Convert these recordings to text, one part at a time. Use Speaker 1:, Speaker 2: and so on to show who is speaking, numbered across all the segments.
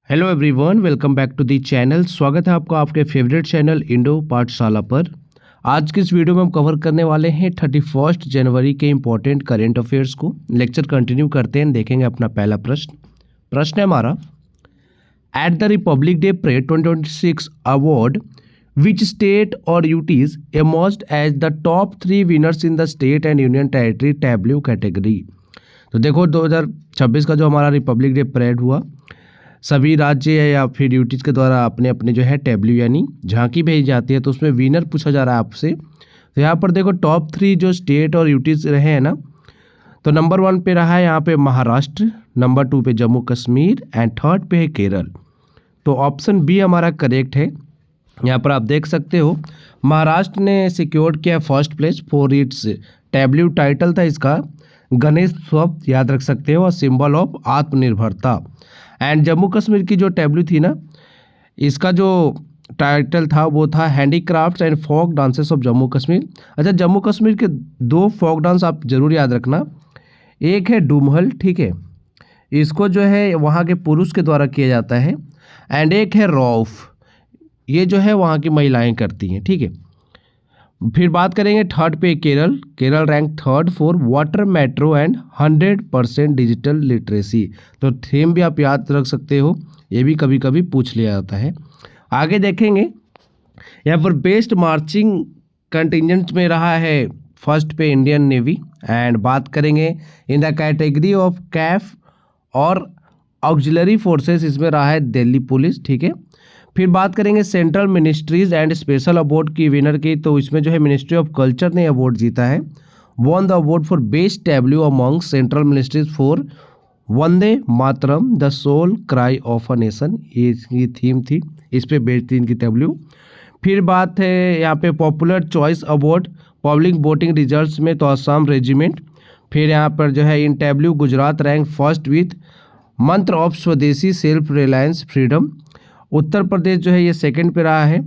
Speaker 1: Hello everyone, welcome back to the channel. स्वागत है आपका आपके फेवरेट चैनल इंडो पाठशाला पर। आज की इस वीडियो में हम कवर करने वाले हैं 31 जनवरी के इंपॉर्टेंट करेंट अफेयर्स को। लेक्चर कंटिन्यू करते हैं, देखेंगे अपना पहला प्रश्न है हमारा, at the republic day parade 2026 award which state और UTs emerged as the top 3 winners in the state and union territory tableau category. तो देखो 2026 का जो हमारा रिपब्लिक डे परेड हुआ, सभी राज्य या फिर यूटीज के द्वारा अपने अपने जो है टैब्ल्यू यानी झांकी भेजी जाती है, तो उसमें विनर पूछा जा रहा है आपसे। तो यहाँ पर देखो टॉप 3 जो स्टेट और यूटीज रहे हैं ना, तो नंबर 1 पे रहा है यहाँ पे महाराष्ट्र, नंबर 2 पे जम्मू कश्मीर एंड थर्ड पे है केरल। तो ऑप्शन बी हमारा करेक्ट है। यहाँ पर आप देख सकते हो महाराष्ट्र ने सिक्योर किया first place for its Tableau. Title था इसका गणेश उत्सव, याद रख सकते हो, और सिंबल ऑफ आत्मनिर्भरता। एंड जम्मू कश्मीर की जो टैब्ल्यू थी ना, इसका जो टाइटल था वो था handicrafts and folk dances of Jammu Kashmir. अच्छा, जम्मू कश्मीर के 2 फोक डांस आप जरूर याद रखना, एक है डूमहल, ठीक है, इसको जो है वहाँ के पुरुष के द्वारा किया जाता है, एंड एक है रौफ, ये जो है वहाँ की महिलाएं करती हैं, ठीक है। फिर बात करेंगे थर्ड पे Kerala rank third for water metro and 100% digital literacy. तो थीम भी आप याद रख सकते हो, ये भी कभी कभी पूछ लिया जाता है। आगे देखेंगे यहाँ पर बेस्ट मार्चिंग कंटिजेंट में रहा है फर्स्ट पे इंडियन नेवी। एंड बात करेंगे in the category of Kaif और ऑक्सिलरी फोर्सेस, इसमें रहा है दिल्ली पुलिस, ठीक है। फिर बात करेंगे central ministries and special award की विनर की, तो इसमें जो है मिनिस्ट्री ऑफ कल्चर ने अवार्ड जीता है, won the award for best tableau among central ministries for Vande Mataram the soul cry of a nation. ये थीम थी, इस पे बेस्ड थी इनकी टैब्ल्यू। फिर बात है यहाँ पे popular choice award public voting results में, तो असम रेजिमेंट। फिर यहाँ पर जो है in tableau Gujarat rank first with mantra of Swadeshi self reliance freedom. Uttar Pradesh जो है ये सेकंड पे रहा है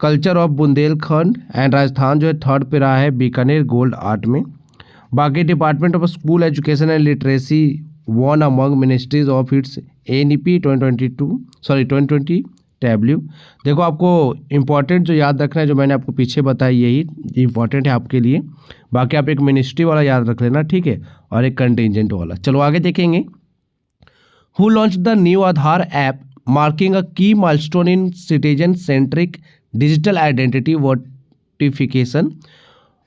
Speaker 1: culture of Bundelkhand, and Rajasthan जो है थर्ड पे रहा है बीकानेर गोल्ड आर्ट में। बाकी department of school education and literacy one among ministries of its NEP 2020 Tableau. देखो आपको इंपॉर्टेंट जो याद रखना है, जो मैंने आपको पीछे बताया यही इंपॉर्टेंट है आपके लिए। बाकी आप एक मिनिस्ट्री वाला याद रख लेना, ठीक है, और एक कंटिजेंट वाला। चलो आगे देखेंगे, who launch the new Aadhaar app marking a key milestone in citizen centric digital identity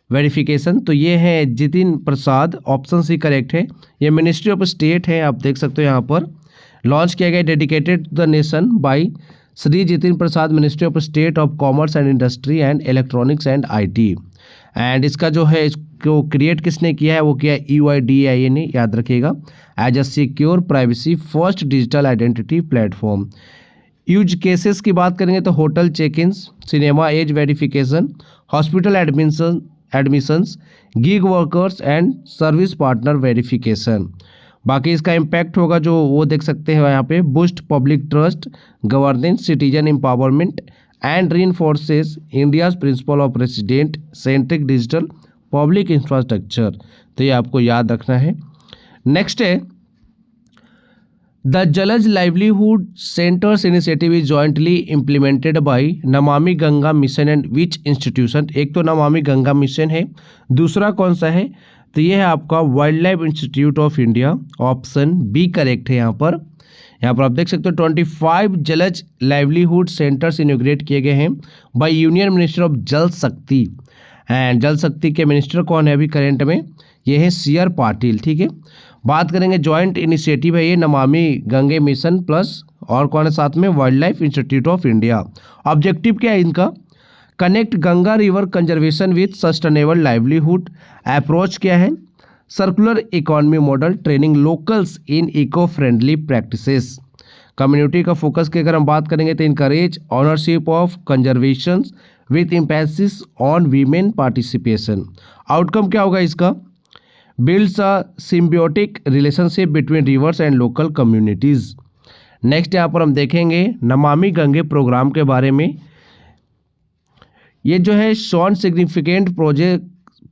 Speaker 1: verification. तो ये है Jitin Prasad, option C correct है। ये मिनिस्ट्री ऑफ स्टेट है, आप देख सकते हो यहाँ पर लॉन्च किया गया, dedicated to the nation by Shri Jitin Prasad, ministry of state of commerce and industry and electronics and IT. And इसका जो है इसको क्रिएट किसने किया है, वो किया है EYDIA ने, याद रखिएगा, as a secure privacy first digital identity platform. Use cases की बात करेंगे तो hotel check ins, cinema age verification, hospital admissions, gig workers and service partner verification. बाकी इसका इम्पैक्ट होगा जो वो देख सकते हैं यहाँ पे, boost public trust, governance, citizen empowerment and reinforces India's principle of resident centric digital public infrastructure. तो ये आपको याद रखना है। नेक्स्ट है the Jalaj livelihood centres initiative is jointly implemented by Namami Ganga mission and which institution. एक तो नमामि गंगा मिशन है, दूसरा कौन सा है, तो ये है आपका wild life institute of India, option B correct है। यहाँ पर आप देख सकते हो 25 जलज लाइवलीहुड सेंटर्स इनोग्रेट किए गए हैं बाय यूनियन मिनिस्टर ऑफ जल शक्ति। एंड जल शक्ति के मिनिस्टर कौन है अभी करंट में, ये है CR पाटिल, ठीक है। बात करेंगे जॉइंट इनिशिएटिव है ये नमामि गंगे मिशन प्लस और कौन है साथ में, wild life institute of India. Objective क्या है इनका, connect Ganga river conservation with sustainable livelihood. Approach क्या है, circular economy model, training locals in eco friendly practices. Community का फोकस की अगर हम बात करेंगे तो encourage ownership of conservation with emphasis on women participation. Outcome क्या होगा इसका, builds a symbiotic relationship between rivers and local communities. Next यहाँ पर हम देखेंगे नमामि गंगे प्रोग्राम के बारे में। ये जो है shown significant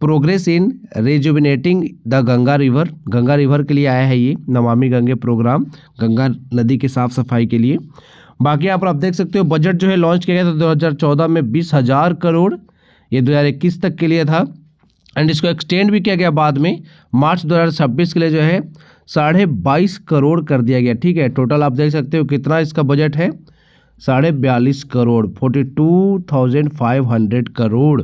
Speaker 1: progress in rejuvenating the Ganga river, Ganga river के लिए आया है ये नमामि गंगे प्रोग्राम, गंगा नदी की साफ सफाई के लिए। बाकी यहाँ पर आप देख सकते हो बजट जो है लॉन्च किया गया था 2014 में 20,000 करोड़, ये 2021 तक के लिए था एंड इसको एक्सटेंड भी किया गया बाद में मार्च 2026 के लिए जो है 22.5 करोड़ कर दिया गया। ठीक है, टोटल आप देख सकते हो कितना इसका बजट है, 42.5 करोड़, 42,500 करोड़।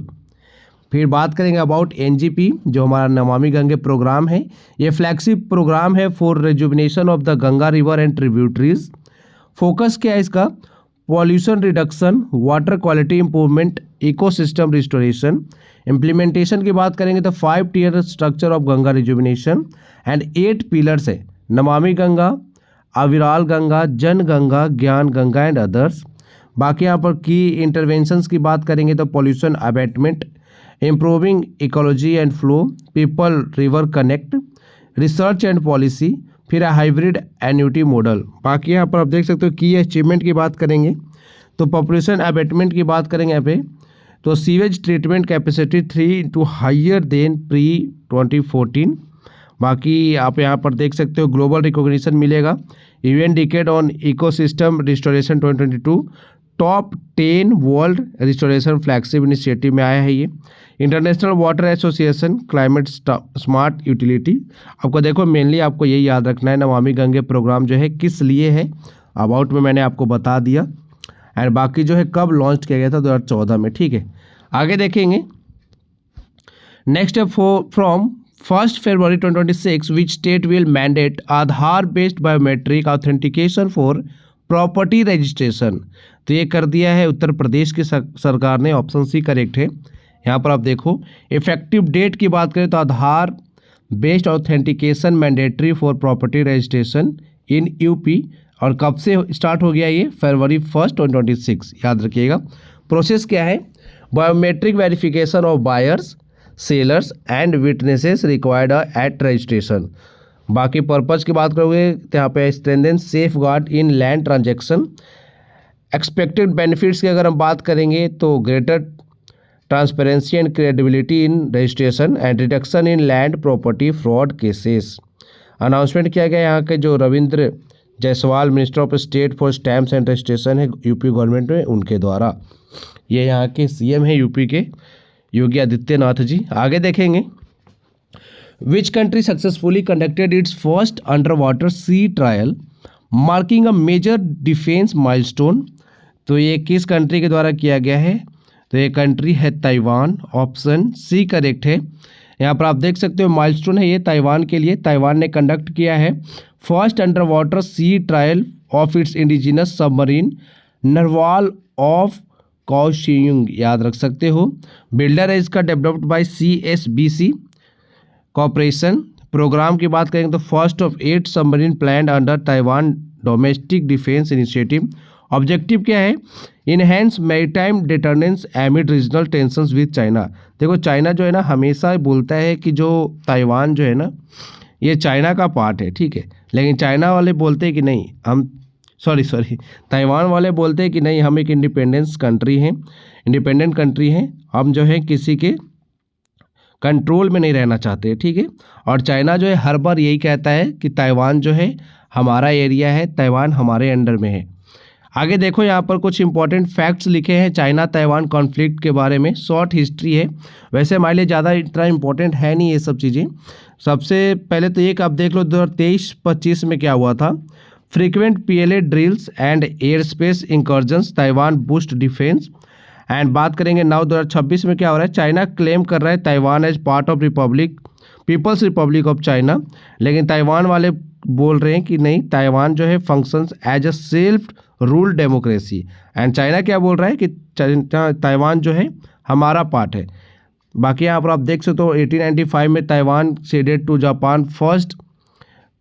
Speaker 1: फिर बात करेंगे अबाउट एनजीपी, जो हमारा नमामि गंगे प्रोग्राम है। ये फ्लैगशिप प्रोग्राम है for rejuvenation of the Ganga river and tributaries. Focus क्या है इसका, pollution reduction, water quality improvement, ecosystem restoration. Implementation की बात करेंगे तो 5 tier structure of Ganga rejuvenation and 8 pillars है, नमामि गंगा, अविराल गंगा, जन गंगा, ज्ञान गंगा एंड अदर्स। बाकी यहाँ पर की इंटरवेंशंस की बात करेंगे तो pollution abatement, improving ecology and flow, people river connect, research and policy, फिर हाइब्रिड एन्यूटी मॉडल। बाकी यहाँ पर आप देख सकते हो की अचीवमेंट की बात करेंगे तो पॉपुलेशन अबेटमेंट की बात करेंगे यहाँ पे तो sewage treatment capacity 3 to higher than pre 2014। बाकी आप यहाँ पर देख सकते हो ग्लोबल रिकॉग्निशन मिलेगा, UN decade on ecosystem restoration 2022, top 10 world restoration flagship initiative में आया है ये। International water association climate smart utility. आपको देखो मेनली आपको यही याद रखना है नमामि गंगे प्रोग्राम जो है किस लिए है, अबाउट में मैंने आपको बता दिया एंड बाकी जो है कब लॉन्च किया गया था 2014 में। ठीक है, आगे देखेंगे next from 1 February 2026 which state will mandate Aadhaar based biometric authentication for property registration. तो ये कर दिया है उत्तर प्रदेश की सरकार ने, ऑप्शन सी करेक्ट है। यहाँ पर आप देखो इफेक्टिव डेट की बात करें तो Aadhaar based authentication mandatory for property registration in UP, और कब से स्टार्ट हो गया ये, February 1, 2026, याद रखिएगा। प्रोसेस क्या है, biometric verification of buyers, sellers and witnesses required at registration. बाकी पर्पज़ की बात करोगे तो यहाँ पे स्ट्रेंथन सेफ गार्ड इन लैंड ट्रांजेक्शन। एक्सपेक्टेड बेनिफिट्स की अगर हम बात करेंगे तो greater transparency and credibility in registration and reduction in land property fraud cases. Announcement किया गया यहाँ के जो Ravindra Jaiswal minister of state for stamps and registration है यूपी गवर्नमेंट में, उनके द्वारा। ये यहाँ के सीएम है यूपी के योगी आदित्यनाथ जी। आगे देखेंगे which country successfully conducted its first under water sea trial marking a major defence milestone. तो ये किस कंट्री के द्वारा किया गया है, तो ये कंट्री है ताइवान, ऑप्शन सी करेक्ट है। यहाँ पर आप देख सकते हो माइलस्टोन है ये ताइवान के लिए, ताइवान ने कंडक्ट किया है first under water sea trial of its indigenous submarine Narwhal of Kaohsiung, याद रख सकते हो। बिल्डर है इसका developed by CSBC corporation. Programme की बात करेंगे तो first of 8 submarine planned under Taiwan domestic defence initiative. Objective क्या है, enhance maritime deterrence amid regional tensions with China. देखो चाइना जो है ना हमेशा बोलता है कि जो ताइवान जो है ना ये चाइना का पार्ट है, ठीक है, लेकिन चाइना वाले बोलते हैं कि नहीं हम ताइवान वाले बोलते हैं कि नहीं हम एक इंडिपेंडेंट कंट्री हैं, हम जो है किसी के कंट्रोल में नहीं रहना चाहते, ठीक है। और चाइना जो है हर बार यही कहता है कि ताइवान जो है हमारा एरिया है, ताइवान हमारे अंडर में है। आगे देखो यहाँ पर कुछ इंपॉर्टेंट फैक्ट्स लिखे हैं चाइना ताइवान कॉन्फ्लिक्ट के बारे में, शॉर्ट हिस्ट्री है, वैसे हमारे लिए ज़्यादा इतना इंपॉर्टेंट है नहीं ये सब चीज़ें। सबसे पहले तो एक आप देख लो 2023-25 में क्या हुआ था, frequent PLA drills and air space इंकर्जन्स Taiwan boost defence. And बात करेंगे नाउ 2026 में क्या हो रहा है, चाइना क्लेम कर रहा है Taiwan as part of people's republic of China, लेकिन ताइवान वाले बोल रहे हैं कि नहीं ताइवान जो है functions as a self rule democracy. And China क्या बोल रहा है कि ताइवान जो है हमारा पार्ट है। बाकी यहाँ पर आप देख सकते हो 1895 में Taiwan ceded to Japan first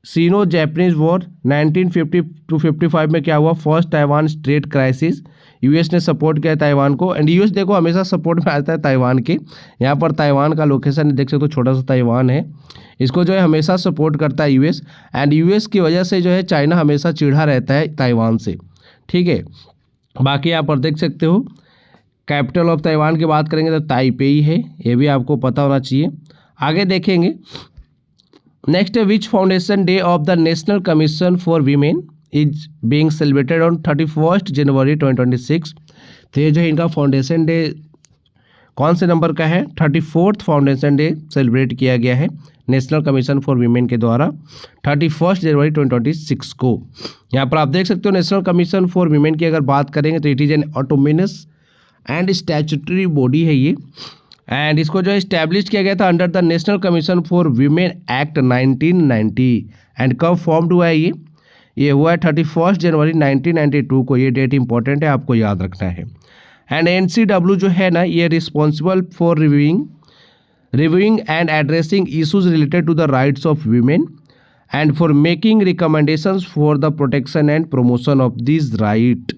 Speaker 1: Sino Japanese war. 1950-55 में क्या हुआ, first Taiwan strait crisis, US ने सपोर्ट किया ताइवान को। एंड यूएस देखो हमेशा सपोर्ट में आता है ताइवान के, यहाँ पर ताइवान का लोकेशन देख सकते हो, छोटा सा ताइवान है, इसको जो है हमेशा सपोर्ट करता है यूएस। एंड यूएस की वजह से जो है चाइना हमेशा चिढ़ा रहता है ताइवान से, ठीक है। बाकी यहाँ पर देख सकते हो कैपिटल ऑफ ताइवान की बात करेंगे तो ताइपेई है, ये भी आपको पता होना चाहिए। आगे देखेंगे नेक्स्ट है which foundation day of the national commission for women is being celebrated on 31 January 2026। तो ये जो है इनका फाउंडेशन डे कौन से नंबर का है? 34th फाउंडेशन डे सेलिब्रेट किया गया है नेशनल कमीशन फॉर वीमेन के द्वारा 31 जनवरी 2026 को। यहाँ पर आप देख सकते हो नेशनल कमीशन फॉर वीमेन की अगर बात करेंगे तो it is an autonomous and statutory body है ये, एंड इसको जो है इस्टेब्लिश किया गया था under the national commission for women act 1990। And कब फॉर्म्ड हुआ है ये हुआ है 31 जनवरी 1992 को। ये डेट इंपॉर्टेंट है, आपको याद रखना है। एंड NCW जो है ना ये responsible for reviewing and addressing issues related to the rights of women and for making recommendations for the protection and promotion of this right.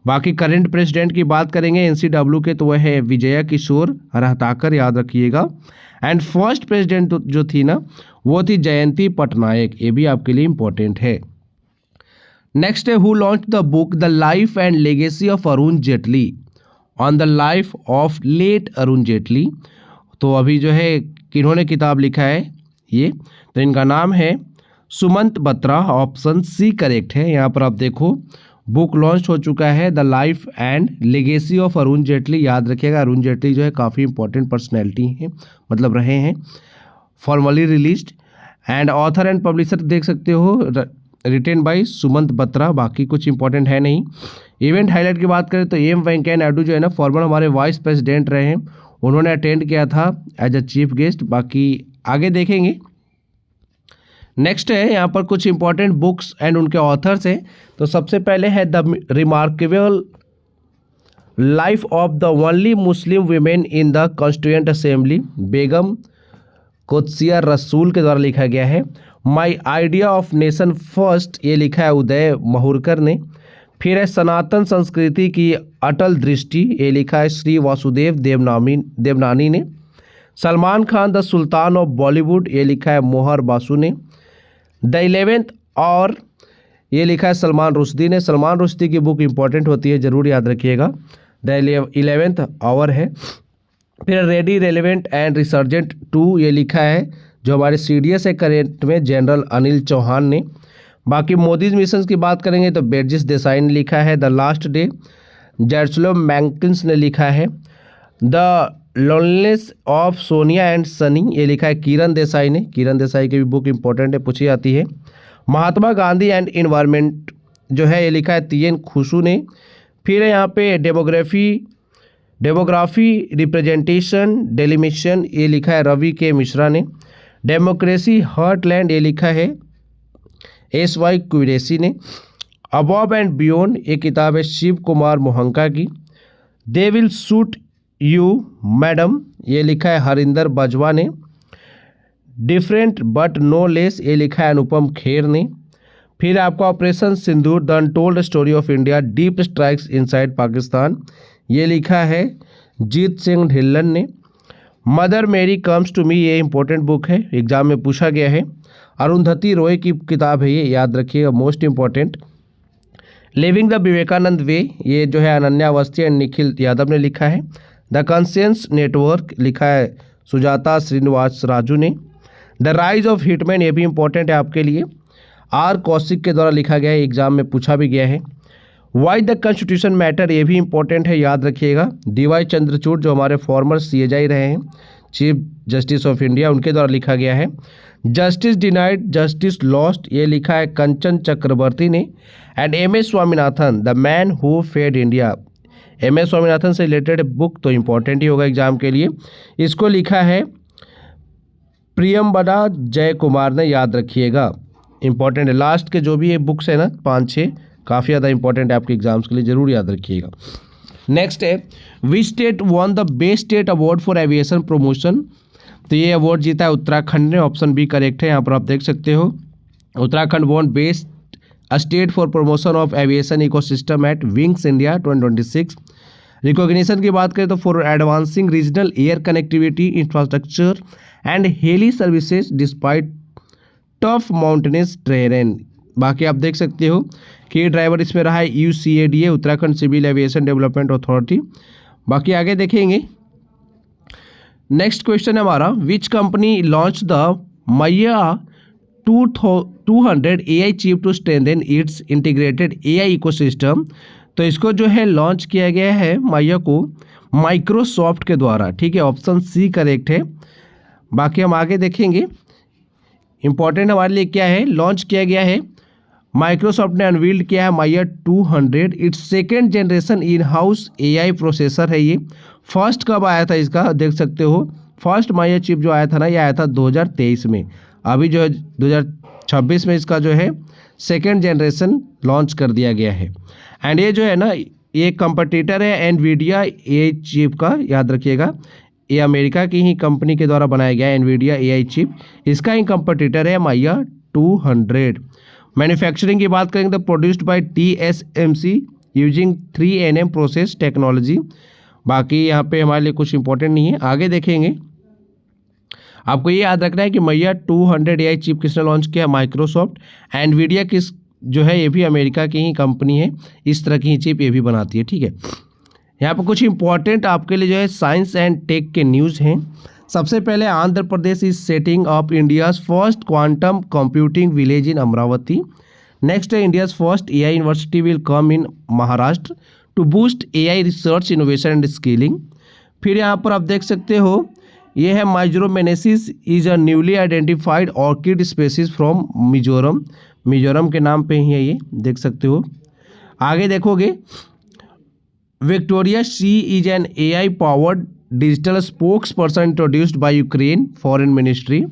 Speaker 1: बाकी करंट प्रेसिडेंट की बात करेंगे NCW के तो वह है विजया किशोर रहताकर, याद रखिएगा। एंड फर्स्ट प्रेसिडेंट जो थी ना वो थी जयंती पटनायक, ये भी आपके लिए इम्पोर्टेंट है। नेक्स्ट है who launch the book the life and legacy of Arun Jaitley on the life of late Arun Jaitley. तो अभी जो है किन्होंने किताब लिखा है ये, तो इनका नाम है Sumant Batra, option C correct है। यहाँ पर आप देखो बुक लॉन्च हो चुका है the life and legacy of Arun Jaitley. याद रखिएगा अरुण जेटली जो है काफ़ी इंपॉर्टेंट पर्सनैलिटी हैं, मतलब रहे हैं, formally released. And author and publisher देख सकते हो रिटेन बाय सुमंत बत्रा, बाकी कुछ इंपॉर्टेंट है नहीं। इवेंट हाईलाइट की बात करें तो एम वेंकैया नायडू जो है ना फॉर्मर हमारे वाइस प्रेसिडेंट रहे हैं, उन्होंने अटेंड किया था एज अ चीफ गेस्ट। बाकी आगे देखेंगे। नेक्स्ट है यहाँ पर कुछ इंपॉर्टेंट बुक्स एंड उनके ऑथर्स हैं। तो सबसे पहले है the remarkable life of the only Muslim women in the constituent assembly, Begum Qudsia Rasul के द्वारा लिखा गया है। My idea of nation first, ये लिखा है उदय महुरकर ने। फिर है सनातन संस्कृति की अटल दृष्टि, ये लिखा है श्री वासुदेव देवनानी ने। Salman Khan the sultan of Bollywood, ये लिखा है मोहर बासु ने। द 11th और ये लिखा है सलमान रुश्दी ने। सलमान रुश्दी की बुक इंपॉर्टेंट होती है, ज़रूर याद रखिएगा। द 11th आवर है। फिर रेडी रेलिवेंट एंड रिसर्जेंट 2, ये लिखा है जो हमारे CDS है करेंट में जनरल अनिल चौहान ने। बाकी मोदीज मिशन की बात करेंगे तो बेर्जिस देसाई ने लिखा है द लास्ट डे। जर्सलो मैंकिंस ने लिखा है the loneliness of Sonia and Sunny, ये लिखा है किरण देसाई ने। किरण देसाई की भी बुक इंपॉर्टेंट है, पूछी जाती है। महात्मा गांधी एंड इन्वायरमेंट जो है ये लिखा है TN खुशू ने। फिर यहाँ पे डेमोग्राफी रिप्रेजेंटेशन डेलिमिशन, ये लिखा है रवि के मिश्रा ने। डेमोक्रेसी हार्टलैंड, ये लिखा है SY कुरेशी ने। अबव एंड बियॉन्ड, ये किताब है शिव कुमार मोहंका की। They will suit you madam, ये लिखा है हरिंदर बजवा ने। डिफरेंट बट नो लेस, ये लिखा है अनुपम खेर ने। फिर आपका operation Sindoor the untold story of India deep strikes inside Pakistan, ये लिखा है जीत सिंह ढिल्लन ने। मदर मेरी कम्स टू मी, ये इंपॉर्टेंट बुक है, एग्जाम में पूछा गया है। अरुंधति रॉय की किताब है ये, याद रखिएगा, most important. Living the Vivekananda way, ये जो है अनन्या अवस्थी एंड निखिल यादव ने लिखा है। द कॉन्शियस नेटवर्क लिखा है सुजाता श्रीनिवास राजू ने। द राइज ऑफ हिटमैन, ये भी इंपॉर्टेंट है आपके लिए, R कौशिक के द्वारा लिखा गया है, एग्जाम में पूछा भी गया है। वाई द कॉन्स्टिट्यूशन मैटर, ये भी इंपॉर्टेंट है, याद रखिएगा। DY चंद्रचूड़ जो हमारे फॉर्मर CJI रहे हैं, चीफ जस्टिस ऑफ इंडिया, उनके द्वारा लिखा गया है। जस्टिस डिनाइड जस्टिस लॉस्ट, ये लिखा है कंचन चक्रवर्ती ने। And MS Swaminathan the man who fed India, MS Swaminathan से रिलेटेड बुक तो इंपॉर्टेंट ही होगा एग्जाम के लिए। इसको लिखा है प्रियम्बदा जय कुमार ने, याद रखिएगा, इंपॉर्टेंट है। लास्ट के जो भी ये बुक्स है ना 5-6 काफ़ी ज़्यादा इंपॉर्टेंट है आपके एग्जाम्स के लिए, ज़रूर याद रखिएगा। नेक्स्ट है which state won the best state award for aviation promotion, तो ये अवार्ड जीता है उत्तराखंड ने, ऑप्शन बी करेक्ट है। यहाँ पर आप देख सकते हो Uttarakhand won best state for promotion of aviation ecosystem at wings India 2026। Recognition की बात करें तो for advancing regional air connectivity infrastructure and heli services despite tough mountainous terrain. बाकी आप देख सकते हो कि ड्राइवर इसमें रहा है UCADA Uttarakhand civil aviation development authority. बाकी आगे देखेंगे। नेक्स्ट क्वेश्चन है हमारा, which company launch the Maia 200 AI chip to strengthen its integrated AI ecosystem. तो इसको जो है लॉन्च किया गया है मैया को माइक्रोसॉफ्ट के द्वारा, ठीक है, ऑप्शन सी करेक्ट है। बाकी हम आगे देखेंगे, इंपॉर्टेंट हमारे लिए क्या है, लॉन्च किया गया है, माइक्रोसॉफ्ट ने अनवील्ड किया है मैया 200, it's second generation in house AI processor है ये। फर्स्ट कब आया था इसका, देख सकते हो, फर्स्ट मैया चिप जो आया था ना, ये आया था 2023 में। अभी जो है 2026 में इसका जो है सेकेंड जनरेशन लॉन्च कर दिया गया है। एंड ये जो है ना, ये कंपटीटर है एनवीडिया AI चिप का, याद रखिएगा, ये अमेरिका की ही कंपनी के द्वारा बनाया गया है एनवीडिया AI चिप, इसका ही कंपटीटर है मैया 200। मैन्युफैक्चरिंग की बात करेंगे तो produced by TSMC using 3nm process technology. बाकी यहाँ पे हमारे लिए कुछ इंपॉर्टेंट नहीं है, आगे देखेंगे। आपको ये याद रखना है कि मैया 200 AI चिप किसने लॉन्च किया, माइक्रोसॉफ्ट। एनवीडिया किस जो है ये भी अमेरिका की ही कंपनी है, इस तरह की ही चिप ये भी बनाती है, ठीक है। यहाँ पर कुछ इंपॉर्टेंट आपके लिए जो है साइंस एंड टेक के न्यूज़ हैं। सबसे पहले, Andhra Pradesh is setting up India's first quantum computing village in Amaravati. Next है, India's first AI university will come in Maharashtra to boost AI research innovation and skilling. फिर यहाँ पर आप देख सकते हो, ये है माइक्रोमेनेसिस is a newly identified orchid species from Mizoram. Mizoram के नाम पे ही है ये, देख सकते हो। आगे देखोगे, Victoria Shi is an AI powered digital spokesperson introduced by Ukraine foreign ministry.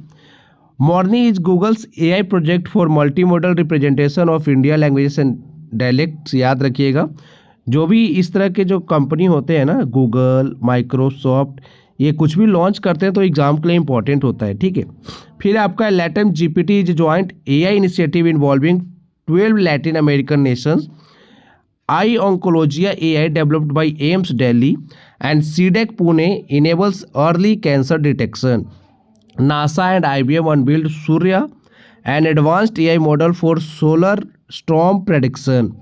Speaker 1: Morni is Google's AI project for multi modal representation of India languages and dialects. याद रखिएगा, जो भी इस तरह के जो कंपनी होते हैं ना, गूगल, माइक्रोसॉफ्ट, ये कुछ भी लॉन्च करते हैं तो एग्जाम के लिए इंपॉर्टेंट होता है, ठीक है। फिर आपका Latin GPT is joint AI initiative involving 12 Latin American nations. I oncology AI developed by AIIMS Delhi and CDAC Pune enables early cancer detection. NASA and IBM unveiled Surya an advanced AI model for solar storm prediction.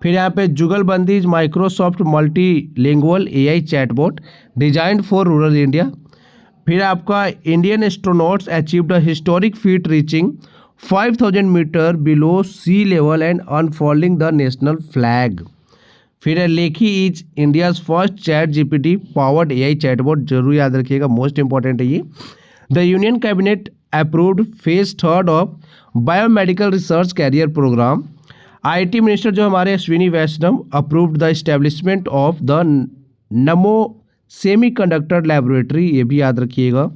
Speaker 1: फिर यहाँ पे Jugalbandi Microsoft multilingual AI chatbot designed for rural India. फिर आपका Indian astronauts achieved a historic feat reaching 5000 metre below sea level and unfolding the national flag. फिर है, Lekhi is India's first chat GPT powered AI chatbot, जरूर याद रखिएगा, most important है ये। The union cabinet approved phase 3 of biomedical research career programme. IT minister जो हमारे Ashwini Vaishnaw approved the establishment of the Namo semiconductor laboratory, ये भी याद रखिएगा।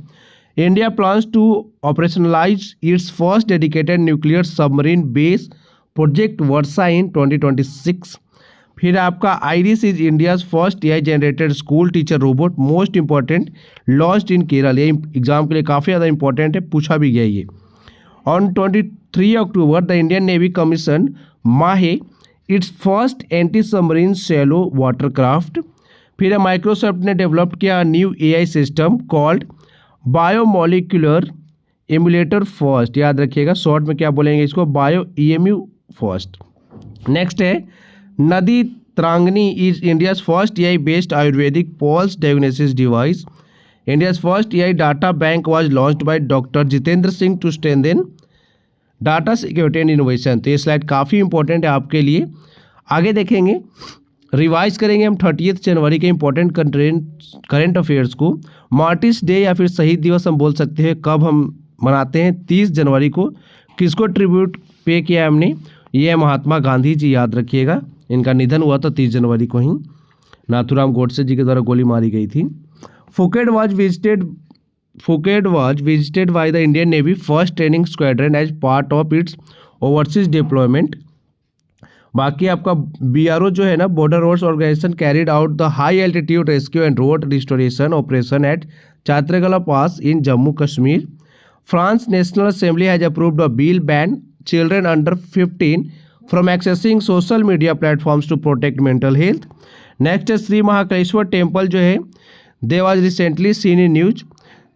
Speaker 1: India plans to operationalise its first dedicated nuclear submarine base project Varsha in 2026। फिर आपका Iris is India's first AI generated school teacher robot, most important, launched in Kerala. ये exam के लिए काफ़ी ज़्यादा इंपॉर्टेंट है, पूछा भी गया ये। On 23 October the Indian navy commission Mahe its first anti submarine shallow watercraft. फिर माइक्रोसॉफ्ट ने डेवलप किया new AI system called biomolecular emulator first. याद रखिएगा, शॉर्ट में क्या बोलेंगे इसको, बायो EMU फर्स्ट। नेक्स्ट है, Nadi Tarangini is India's first AI based ayurvedic pulse diagnosis device. India's first AI data bank was launched by doctor Jitendra Singh to strengthen data security and innovation. तो ये slide काफ़ी इंपॉर्टेंट है आपके लिए। आगे देखेंगे, रिवाइज करेंगे हम 30 जनवरी के इंपॉर्टेंट करेंट अफेयर्स को। मार्टिस डे या फिर शहीद दिवस हम बोल सकते हैं, कब हम मनाते हैं, 30 जनवरी को। किसको ट्रिब्यूट पे किया हमने, ये है महात्मा गांधी जी, याद रखिएगा। इनका निधन हुआ था 30 जनवरी को ही, नाथूराम गोडसे जी के द्वारा गोली मारी गई थी। Phuket was visited by the Indian Navy first training squadron as part of its overseas deployment। बाकी आपका BRO जो है ना, border roads organisation carried out the high altitude rescue and road restoration operation at Chatergala pass in Jammu Kashmir. France national assembly has approved a bill ban children under 15 from accessing social media platforms to protect mental health. Next है, Shri Mahakaleshwar temple जो है, they was recently seen in news.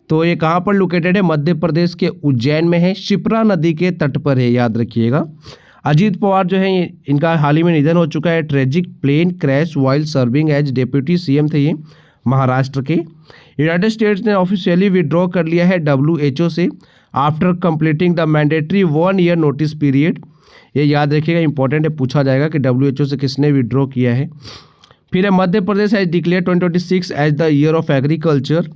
Speaker 1: तो ये कहाँ पर located है, मध्य प्रदेश के उज्जैन में है, शिप्रा नदी के तट पर है, याद रखिएगा। अजीत पवार जो है इनका हाल ही में निधन हो चुका है। Tragic plane crash while serving as deputy CM थे ये महाराष्ट्र के। यूनाइटेड स्टेट्स ने ऑफिशियली विड्रॉ कर लिया है WHO से after completing the mandatory 1 year notice period. ये याद रखिएगा, इंपॉर्टेंट है, पूछा जाएगा कि WHO से किसने विड्रॉ किया है। फिर है Madhya Pradesh has declare 2026 as the year of agriculture.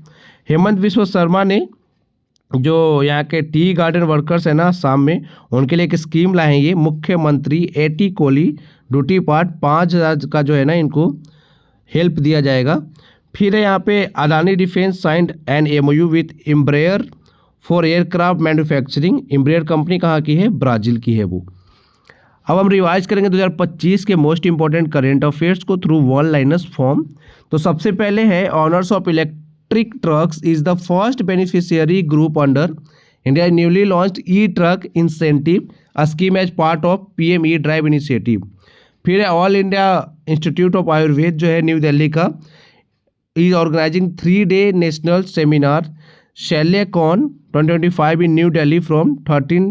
Speaker 1: Himanta Biswa Sarma ने जो यहाँ के टी गार्डन वर्कर्स है ना शाम में, उनके लिए एक स्कीम लाए हैं ये मुख्यमंत्री AT कोली ड्यूटी पार्ट 5,000 का जो है ना इनको हेल्प दिया जाएगा। फिर है यहाँ पे Adani defence signed an MOU with Embraer for aircraft manufacturing. Embraer company कहाँ की है? ब्राज़ील की है वो। अब हम रिवाइज करेंगे 2025 के मोस्ट इंपॉर्टेंट करेंट अफेयर्स को थ्रू वन लाइनर्स फॉर्म। तो सबसे पहले है owners of electric trucks is the first beneficiary group under India newly launched e truck incentive scheme as part of PM e drive initiative. फिर है all India institute of Ayurveda जो है new Delhi का is organizing 3-day national seminar ShalyaCon 2025 in New Delhi from 13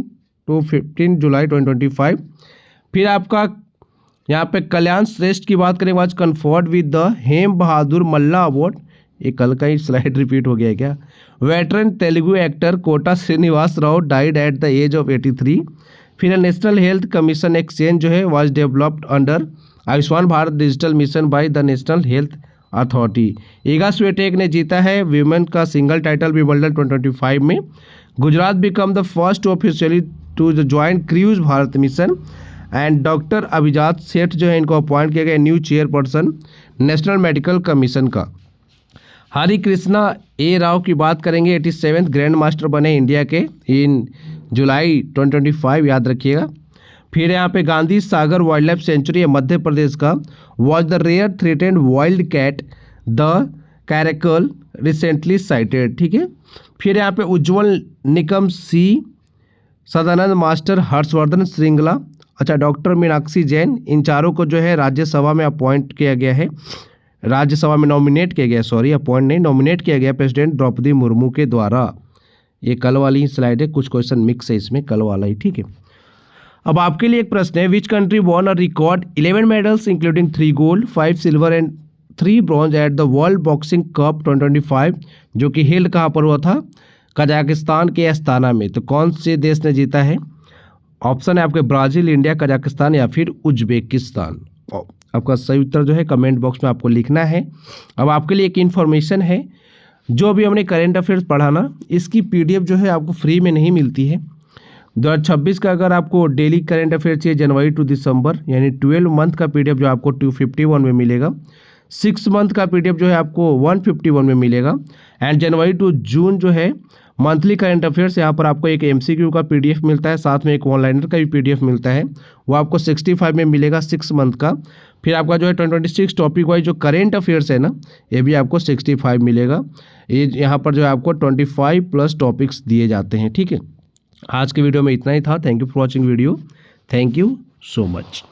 Speaker 1: to 15 July 2025। फिर आपका यहाँ पे कल्याण श्रेष्ठ की बात करेंगे आज conferred with the Hem Bahadur Malla award. ये कल का ही स्लाइड रिपीट हो गया है क्या? Veteran Telugu actor Kota Srinivasa Rao died at the age of 83। फिर नेशनल हेल्थ कमीशन एक्सचेंज जो है was developed under Ayushman Bharat digital mission by the national health authority. Iga Swiatek ने जीता है विमेन का सिंगल टाइटल विंबलडन 2025 में। Gujarat become the first officially to join cruise Bharat mission. And doctor Abhijat Sheth जो है इनको अपॉइंट किया गया new chairperson national medical commission का। हरि कृष्णा ए राव की बात करेंगे 87th ग्रैंड मास्टर बने इंडिया के इन जुलाई 2025, याद रखिएगा। फिर यहाँ पे Gandhi Sagar wildlife sanctuary है मध्य प्रदेश का was the rare threatened wild cat the caracal recently sighted, ठीक है। फिर यहाँ पे उज्जवल निकम सी, सदानंद मास्टर, हर्षवर्धन श्रृंगला, अच्छा डॉक्टर मीनाक्षी जैन, इन चारों को जो है राज्यसभा में अपॉइंट किया गया है, राज्यसभा में नॉमिनेट किया गया, सॉरी अपॉइंट नहीं नॉमिनेट किया गया प्रेसिडेंट द्रौपदी मुर्मू के द्वारा। ये कल वाली ही स्लाइड है, कुछ क्वेश्चन मिक्स है इसमें, कल वाला ही, ठीक है। अब आपके लिए एक प्रश्न है, which country won a record 11 medals including 3 gold 5 silver and 3 bronze at the world boxing cup 2025, जो कि हेल्ड कहाँ पर हुआ था? कजाकिस्तान के अस्ताना में। तो कौन से देश ने जीता है? ऑप्शन है आपके ब्राज़ील, इंडिया, कजाकिस्तान या फिर उज्बेकिस्तान। आपका सही उत्तर जो है कमेंट बॉक्स में आपको लिखना है। अब आपके लिए एक इन्फॉर्मेशन है, जो भी हमने करेंट अफेयर्स पढ़ा ना, इसकी PDF जो है आपको फ्री में नहीं मिलती है। 2026 का अगर आपको डेली करेंट अफेयर चाहिए जनवरी टू दिसंबर, यानी 12 मंथ का PDF जो आपको 251 में मिलेगा, 6 मंथ का PDF जो है आपको 151 में मिलेगा, एंड जनवरी टू जून जो है मंथली करेंट अफेयर्स, यहाँ पर आपको एक MCQ का PDF मिलता है, साथ में एक वन लाइनर का भी PDF मिलता है, वो आपको 65 में मिलेगा 6 मंथ का। फिर आपका जो है 2026 टॉपिक वाइज जो करेंट अफेयर्स है ना, ये भी आपको 65 मिलेगा। ये यहाँ पर जो है आपको 25+ टॉपिक्स दिए जाते हैं, ठीक है। आज के वीडियो में इतना ही था। Thank you for watching video, thank you so much.